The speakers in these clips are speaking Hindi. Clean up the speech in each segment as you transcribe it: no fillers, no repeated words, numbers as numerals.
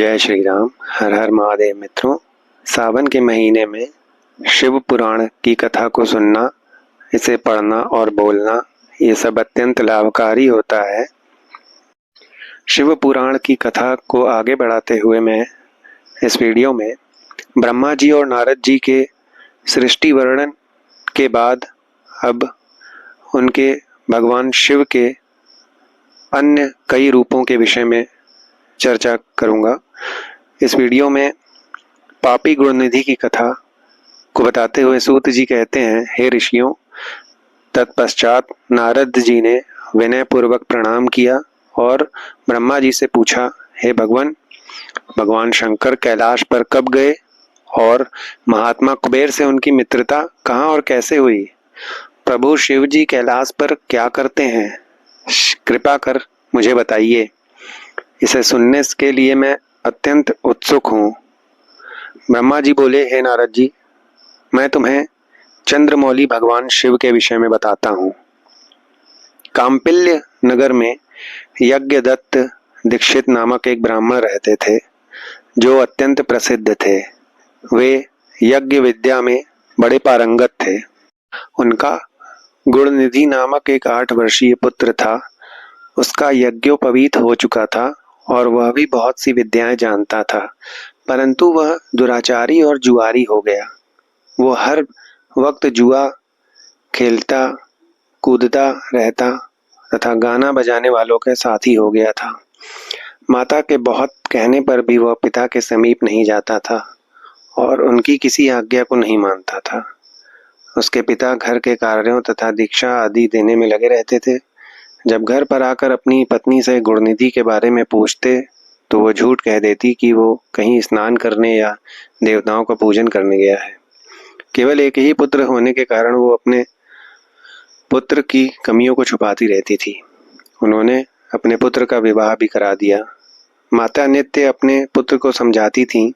जय श्री राम। हर हर महादेव। मित्रों, सावन के महीने में शिव पुराण की कथा को सुनना, इसे पढ़ना और बोलना, ये सब अत्यंत लाभकारी होता है। शिव पुराण की कथा को आगे बढ़ाते हुए मैं इस वीडियो में ब्रह्मा जी और नारद जी के सृष्टि वर्णन के बाद अब उनके भगवान शिव के अन्य कई रूपों के विषय में चर्चा करूंगा। इस वीडियो में पापी गुणनिधि की कथा को बताते हुए सूत जी कहते हैं, हे ऋषियों, तत्पश्चात नारद जी ने विनय पूर्वक प्रणाम किया और ब्रह्मा जी से पूछा, हे भगवान शंकर कैलाश पर कब गए और महात्मा कुबेर से उनकी मित्रता कहाँ और कैसे हुई? प्रभु शिव जी कैलाश पर क्या करते हैं? कृपा कर मुझे बताइए। इसे सुनने के लिए मैं अत्यंत उत्सुक हूँ। ब्रह्मा जी बोले, हे नारद जी, मैं तुम्हें चंद्रमौली भगवान शिव के विषय में बताता हूँ। काम्पिल्य नगर में यज्ञदत्त दीक्षित नामक एक ब्राह्मण रहते थे, जो अत्यंत प्रसिद्ध थे। वे यज्ञ विद्या में बड़े पारंगत थे। उनका गुणनिधि नामक एक 8 वर्षीय पुत्र था। उसका यज्ञोपवीत हो चुका था और वह भी बहुत सी विद्याएं जानता था, परंतु वह दुराचारी और जुआरी हो गया। वो हर वक्त जुआ खेलता कूदता रहता तथा गाना बजाने वालों के साथी हो गया था। माता के बहुत कहने पर भी वह पिता के समीप नहीं जाता था और उनकी किसी आज्ञा को नहीं मानता था। उसके पिता घर के कार्यों तथा दीक्षा आदि देने में लगे रहते थे। जब घर पर आकर अपनी पत्नी से गुणनिधि के बारे में पूछते तो वो झूठ कह देती कि वो कहीं स्नान करने या देवताओं का पूजन करने गया है। केवल एक ही पुत्र होने के कारण वो अपने पुत्र की कमियों को छुपाती रहती थी। उन्होंने अपने पुत्र का विवाह भी करा दिया। माता नित्य अपने पुत्र को समझाती थी।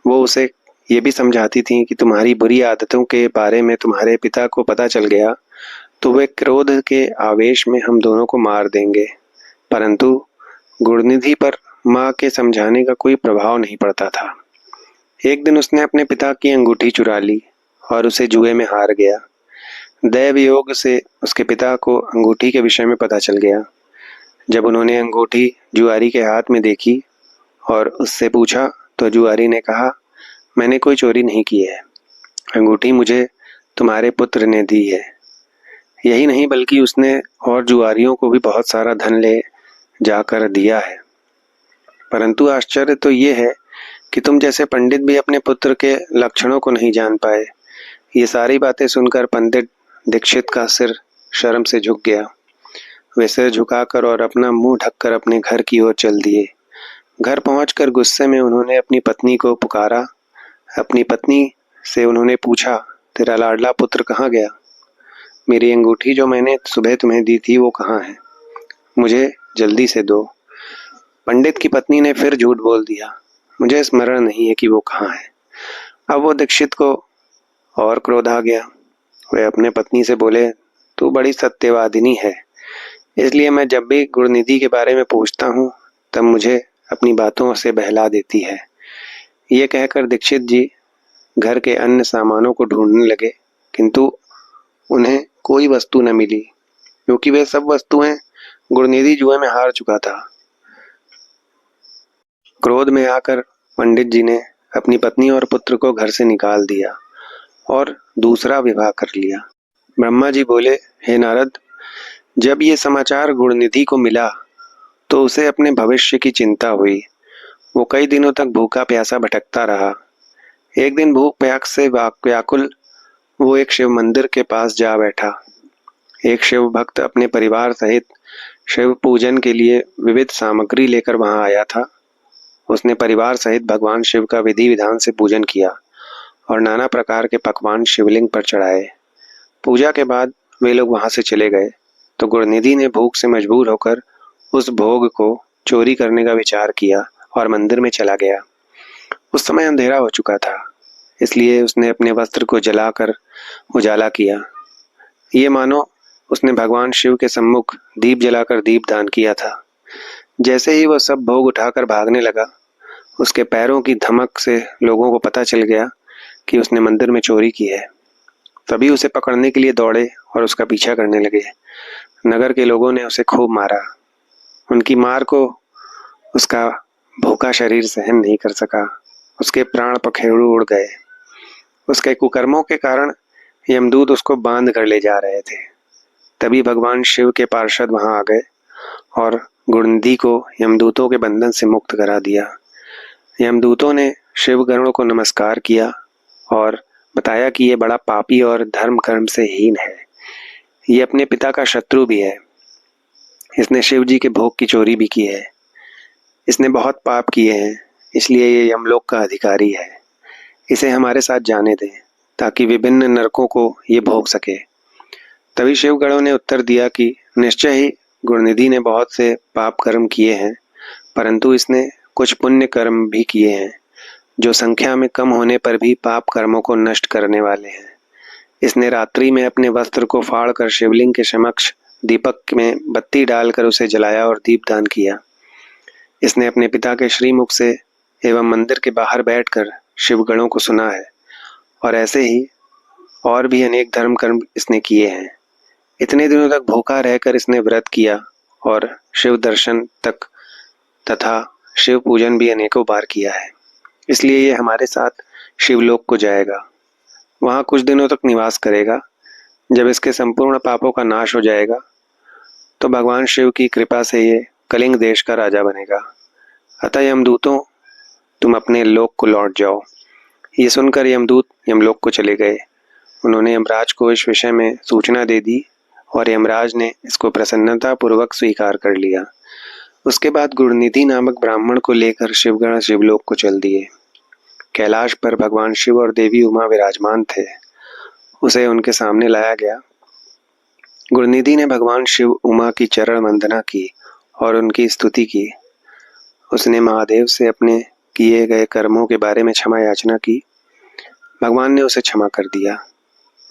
वो उसे ये भी समझाती थी कि तुम्हारी बुरी आदतों के बारे में तुम्हारे पिता को पता चल गया तो वे क्रोध के आवेश में हम दोनों को मार देंगे। परंतु गुणनिधि पर माँ के समझाने का कोई प्रभाव नहीं पड़ता था। एक दिन उसने अपने पिता की अंगूठी चुरा ली और उसे जुए में हार गया। दैव योग से उसके पिता को अंगूठी के विषय में पता चल गया। जब उन्होंने अंगूठी जुआरी के हाथ में देखी और उससे पूछा तो जुआरी ने कहा, मैंने कोई चोरी नहीं की है, अंगूठी मुझे तुम्हारे पुत्र ने दी है। यही नहीं बल्कि उसने और जुआरियों को भी बहुत सारा धन ले जाकर दिया है। परंतु आश्चर्य तो ये है कि तुम जैसे पंडित भी अपने पुत्र के लक्षणों को नहीं जान पाए। ये सारी बातें सुनकर पंडित दीक्षित का सिर शर्म से झुक गया। वे सिर झुकाकर और अपना मुंह ढककर अपने घर की ओर चल दिए। घर पहुंचकर गुस्से में उन्होंने अपनी पत्नी को पुकारा। अपनी पत्नी से उन्होंने पूछा, तेरा लाडला पुत्र कहाँ गया? मेरी अंगूठी जो मैंने सुबह तुम्हें दी थी वो कहाँ है? मुझे जल्दी से दो। पंडित की पत्नी ने फिर झूठ बोल दिया, मुझे स्मरण नहीं है कि वो कहाँ है। अब वो दीक्षित को और क्रोध आ गया। वे अपने पत्नी से बोले, तू बड़ी सत्यवादिनी है, इसलिए मैं जब भी गुणनिधि के बारे में पूछता हूँ तब मुझे अपनी बातों से बहला देती है। ये कहकर दीक्षित जी घर के अन्य सामानों को ढूंढने लगे, किंतु उन्हें कोई वस्तु न मिली, क्योंकि वे सब वस्तुएं गुणनिधि जुए में हार चुका था। क्रोध में आकर पंडित जी ने अपनी पत्नी और पुत्र को घर से निकाल दिया और दूसरा विवाह कर लिया। ब्रह्मा जी बोले, हे नारद, जब ये समाचार गुणनिधि को मिला तो उसे अपने भविष्य की चिंता हुई। वो कई दिनों तक भूखा प्यासा भटकता रहा। एक दिन भूख प्यास से व्याकुल वो एक शिव मंदिर के पास जा बैठा। एक शिव भक्त अपने परिवार सहित शिव पूजन के लिए विविध सामग्री लेकर वहां आया था। उसने परिवार सहित भगवान शिव का विधि विधान से पूजन किया और नाना प्रकार के पकवान शिवलिंग पर चढ़ाए। पूजा के बाद वे लोग वहां से चले गए तो गुणनिधि ने भूख से मजबूर होकर उस भोग को चोरी करने का विचार किया और मंदिर में चला गया। उस समय अंधेरा हो चुका था, इसलिए उसने अपने वस्त्र को जलाकर उजाला किया। ये मानो उसने भगवान शिव के सम्मुख दीप जलाकर दीप दान किया था। जैसे ही वह सब भोग उठाकर भागने लगा, उसके पैरों की धमक से लोगों को पता चल गया कि उसने मंदिर में चोरी की है। तभी उसे पकड़ने के लिए दौड़े और उसका पीछा करने लगे। नगर के लोगों ने उसे खूब मारा। उनकी मार को उसका भूखा शरीर सहन नहीं कर सका। उसके प्राण पखेरु उड़ गए। उसके कुकर्मों के कारण यमदूत उसको बांध कर ले जा रहे थे। तभी भगवान शिव के पार्षद वहां आ गए और गुणनिधि को यमदूतों के बंधन से मुक्त करा दिया। यमदूतों ने शिवगणों को नमस्कार किया और बताया कि ये बड़ा पापी और धर्म कर्म से हीन है। ये अपने पिता का शत्रु भी है। इसने शिव जी के भोग की चोरी भी की है। इसने बहुत पाप किए हैं, इसलिए ये यमलोक का अधिकारी है। इसे हमारे साथ जाने दें ताकि विभिन्न नरकों को ये भोग सके। तभी शिवगणों ने उत्तर दिया कि निश्चय ही गुणनिधि ने बहुत से पाप कर्म किए हैं, परंतु इसने कुछ पुण्य कर्म भी किए हैं जो संख्या में कम होने पर भी पाप कर्मों को नष्ट करने वाले हैं। इसने रात्रि में अपने वस्त्र को फाड़कर शिवलिंग के समक्ष दीपक में बत्ती डालकर उसे जलाया और दीपदान किया। इसने अपने पिता के श्रीमुख से एवं मंदिर के बाहर बैठकर शिवगणों को सुना है और ऐसे ही और भी अनेक धर्म कर्म इसने किए हैं। इतने दिनों तक भूखा रहकर इसने व्रत किया और शिव दर्शन तक तथा शिव पूजन भी अनेकों बार किया है। इसलिए ये हमारे साथ शिवलोक को जाएगा। वहां कुछ दिनों तक निवास करेगा। जब इसके संपूर्ण पापों का नाश हो जाएगा तो भगवान शिव की कृपा से ये कलिंग देश का राजा बनेगा। अतः यमदूतों, तुम अपने लोक को लौट जाओ। ये सुनकर यमदूत यमलोक को चले गए। उन्होंने यमराज को इस विषय में सूचना दे दी और यमराज ने इसको प्रसन्नता पूर्वक स्वीकार कर लिया। उसके बाद गुणनिधि नामक ब्राह्मण को लेकर शिवगण शिवलोक को चल दिए। कैलाश पर भगवान शिव और देवी उमा विराजमान थे। उसे उनके सामने लाया गया। गुणनिधि ने भगवान शिव उमा की चरण वंदना की और उनकी स्तुति की। उसने महादेव से अपने किए गए कर्मों के बारे में क्षमा याचना की। भगवान ने उसे क्षमा कर दिया।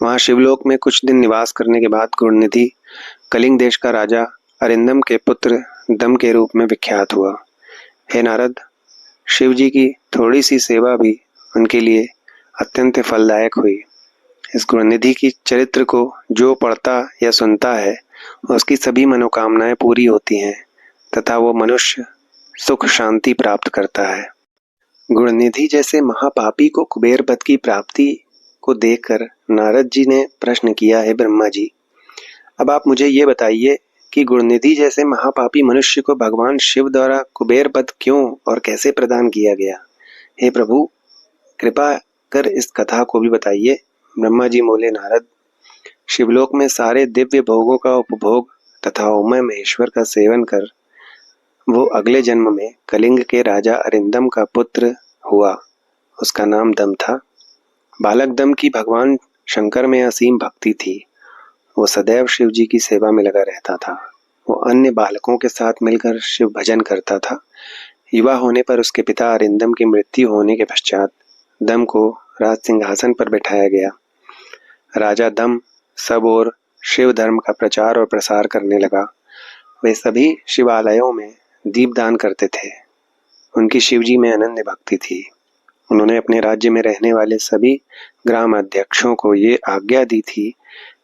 वहां शिवलोक में कुछ दिन निवास करने के बाद गुणनिधि कलिंग देश का राजा अरिंदम के पुत्र दम के रूप में विख्यात हुआ। हे नारद, शिव जी की थोड़ी सी सेवा भी उनके लिए अत्यंत फलदायक हुई। इस गुणनिधि की चरित्र को जो पढ़ता या सुनता है उसकी सभी मनोकामनाएं पूरी होती हैं तथा वो मनुष्य सुख शांति प्राप्त करता है। गुणनिधि जैसे महापापी को कुबेर पद की प्राप्ति को देखकर नारद जी ने प्रश्न किया, है ब्रह्मा जी, अब आप मुझे ये बताइए कि गुणनिधि जैसे महापापी मनुष्य को भगवान शिव द्वारा कुबेर पद क्यों और कैसे प्रदान किया गया। हे प्रभु, कृपा कर इस कथा को भी बताइए। ब्रह्मा जी बोले, नारद, शिवलोक में सारे दिव्य भोगों का उपभोग तथा उमय महेश्वर का सेवन कर वो अगले जन्म में कलिंग के राजा अरिंदम का पुत्र हुआ। उसका नाम दम था। बालक दम की भगवान शंकर में असीम भक्ति थी। वो सदैव शिव जी की सेवा में लगा रहता था। वो अन्य बालकों के साथ मिलकर शिव भजन करता था। युवा होने पर उसके पिता अरिंदम की मृत्यु होने के पश्चात दम को राज सिंहासन पर बैठाया गया। राजा दम सब ओर शिव धर्म का प्रचार और प्रसार करने लगा। वे सभी शिवालयों में दीपदान करते थे। उनकी शिवजी में अनन्य भक्ति थी। उन्होंने अपने राज्य में रहने वाले सभी ग्राम अध्यक्षों को ये आज्ञा दी थी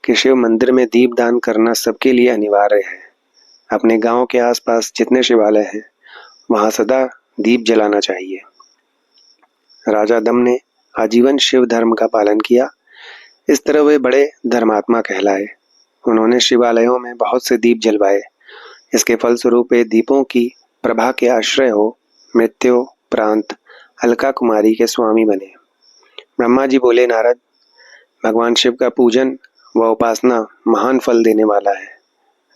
कि शिव मंदिर में दीपदान करना सबके लिए अनिवार्य है। अपने गांव के आसपास जितने शिवालय हैं वहां सदा दीप जलाना चाहिए। राजा दम ने आजीवन शिव धर्म का पालन किया। इस तरह वे बड़े धर्मात्मा कहलाए। उन्होंने शिवालयों में बहुत से दीप जलवाए। इसके फलस्वरूप वे दीपों की प्रभा के आश्रय हो मृत्यु प्रांत अलका कुमारी के स्वामी बने। ब्रह्मा जी बोले, नारद, भगवान शिव का पूजन व उपासना महान फल देने वाला है।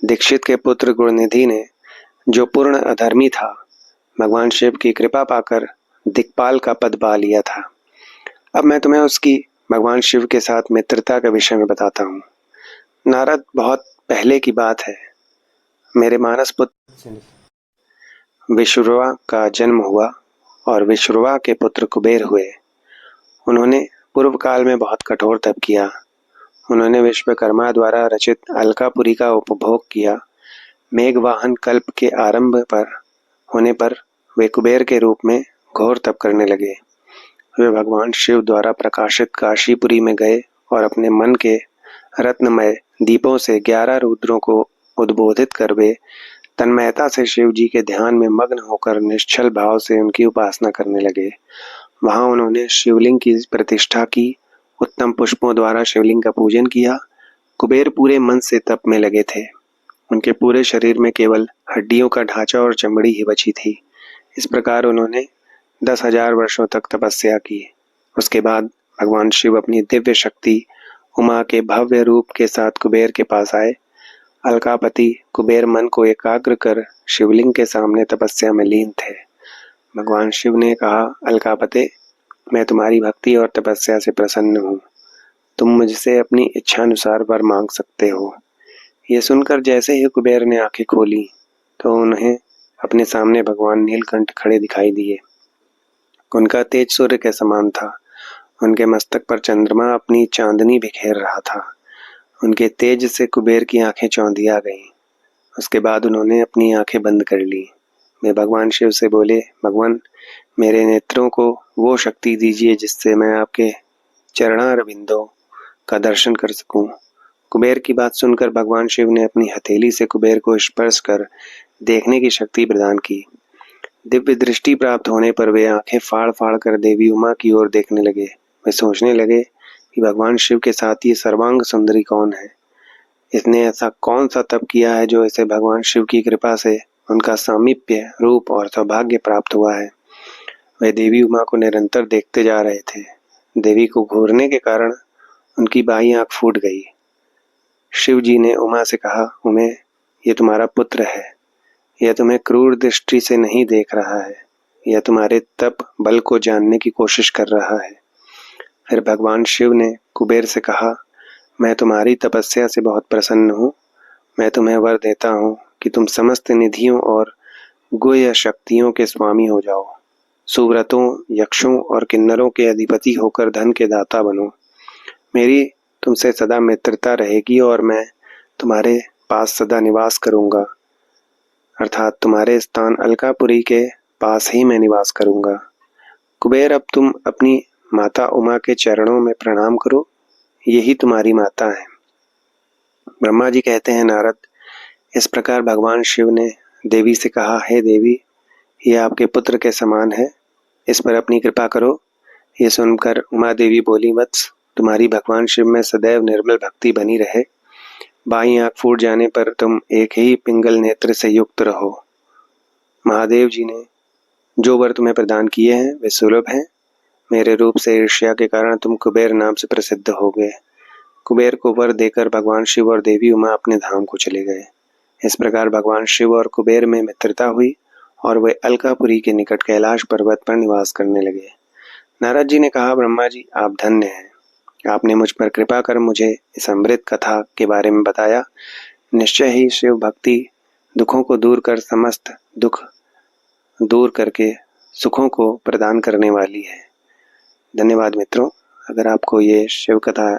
दीक्षित के पुत्र गुणनिधि ने, जो पूर्ण अधर्मी था, भगवान शिव की कृपा पाकर दिक्पाल का पद पा लिया था। अब मैं तुम्हें उसकी भगवान शिव के साथ मित्रता के विषय में बताता हूँ। नारद, बहुत पहले की बात है। मेरे मानस पुत्र विश्रुवा का जन्म हुआ और विश्रुवा के पुत्र कुबेर हुए। उन्होंने पूर्व काल में बहुत कठोर तप किया। उन्होंने विश्वकर्मा द्वारा रचित अलकापुरी का उपभोग किया। मेघवाहन कल्प के आरंभ पर होने पर वे कुबेर के रूप में घोर तप करने लगे। वे भगवान शिव द्वारा प्रकाशित काशीपुरी में गए और अपने मन के रत्नमय दीपों से 11 रुद्रों को उद्बोधित कर वे तन्मयता से शिव जी के ध्यान में मग्न होकर निश्चल भाव से उनकी उपासना करने लगे। वहां उन्होंने शिवलिंग की प्रतिष्ठा की, उत्तम पुष्पों द्वारा शिवलिंग का पूजन किया। कुबेर पूरे मन से तप में लगे थे। उनके पूरे शरीर में केवल हड्डियों का ढांचा और चमड़ी ही बची थी। इस प्रकार उन्होंने 10,000 वर्षों तक तपस्या की। उसके बाद भगवान शिव अपनी दिव्य शक्ति उमा के भव्य रूप के साथ कुबेर के पास आए। अलकापति कुबेर मन को एकाग्र कर शिवलिंग के सामने तपस्या में लीन थे। भगवान शिव ने कहा, अलकापते, मैं तुम्हारी भक्ति और तपस्या से प्रसन्न हूँ। तुम मुझसे अपनी इच्छानुसार वर मांग सकते हो। यह सुनकर जैसे ही कुबेर ने आंखें खोली तो उन्हें अपने सामने भगवान नीलकंठ खड़े दिखाई दिए। उनका तेज सूर्य के समान था। उनके मस्तक पर चंद्रमा अपनी चांदनी बिखेर रहा था। उनके तेज से कुबेर की आंखें चौंधिया गईं। उसके बाद उन्होंने अपनी आंखें बंद कर ली। वे भगवान शिव से बोले, भगवान, मेरे नेत्रों को वो शक्ति दीजिए जिससे मैं आपके चरणारविंदों का दर्शन कर सकूं। कुबेर की बात सुनकर भगवान शिव ने अपनी हथेली से कुबेर को स्पर्श कर देखने की शक्ति प्रदान की। दिव्य दृष्टि प्राप्त होने पर वे आंखें फाड़ फाड़ कर देवी उमा की ओर देखने लगे। वे सोचने लगे कि भगवान शिव के साथ ये सर्वांग सुंदरी कौन है। इसने ऐसा कौन सा तप किया है जो इसे भगवान शिव की कृपा से उनका सामीप्य, रूप और सौभाग्य प्राप्त हुआ है। वे देवी उमा को निरंतर देखते जा रहे थे। देवी को घूरने के कारण उनकी बाई आंख फूट गई। शिव जी ने उमा से कहा, उमे, ये तुम्हारा पुत्र है। यह तुम्हें क्रूर दृष्टि से नहीं देख रहा है। यह तुम्हारे तप बल को जानने की कोशिश कर रहा है। फिर भगवान शिव ने कुबेर से कहा, मैं तुम्हारी तपस्या से बहुत प्रसन्न हूँ। मैं तुम्हें वर देता हूँ कि तुम समस्त निधियों और गुह्य शक्तियों के स्वामी हो जाओ। सुव्रतों, यक्षों और किन्नरों के अधिपति होकर धन के दाता बनो। मेरी तुमसे सदा मित्रता रहेगी और मैं तुम्हारे पास सदा निवास करूंगा, अर्थात तुम्हारे स्थान अलकापुरी के पास ही मैं निवास करूंगा। कुबेर, अब तुम अपनी माता उमा के चरणों में प्रणाम करो। यही तुम्हारी माता है। ब्रह्मा जी कहते हैं, नारद, इस प्रकार भगवान शिव ने देवी से कहा, हे देवी, यह आपके पुत्र के समान है। इस पर अपनी कृपा करो। ये सुनकर उमा देवी बोली, वत्स, तुम्हारी भगवान शिव में सदैव निर्मल भक्ति बनी रहे। बाई आंख फूट जाने पर तुम एक ही पिंगल नेत्र से युक्त रहो। महादेव जी ने जो वर तुम्हें प्रदान किए हैं वे सुलभ हैं। मेरे रूप से ईर्ष्या के कारण तुम कुबेर नाम से प्रसिद्ध हो गए। कुबेर को वर देकर भगवान शिव और देवी उमा अपने धाम को चले गए। इस प्रकार भगवान शिव और कुबेर में मित्रता हुई और वे अलकापुरी के निकट कैलाश पर्वत पर निवास करने लगे। नारद जी ने कहा, ब्रह्मा जी, आप धन्य हैं। आपने मुझ पर कृपा कर मुझे इस अमृत कथा के बारे में बताया। निश्चय ही शिव भक्ति दुखों को दूर कर समस्त दुख दूर करके सुखों को प्रदान करने वाली है। धन्यवाद मित्रों। अगर आपको ये शिव कथा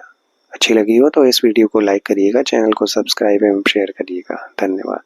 अच्छी लगी हो तो इस वीडियो को लाइक करिएगा, चैनल को सब्सक्राइब एवं शेयर करिएगा। धन्यवाद।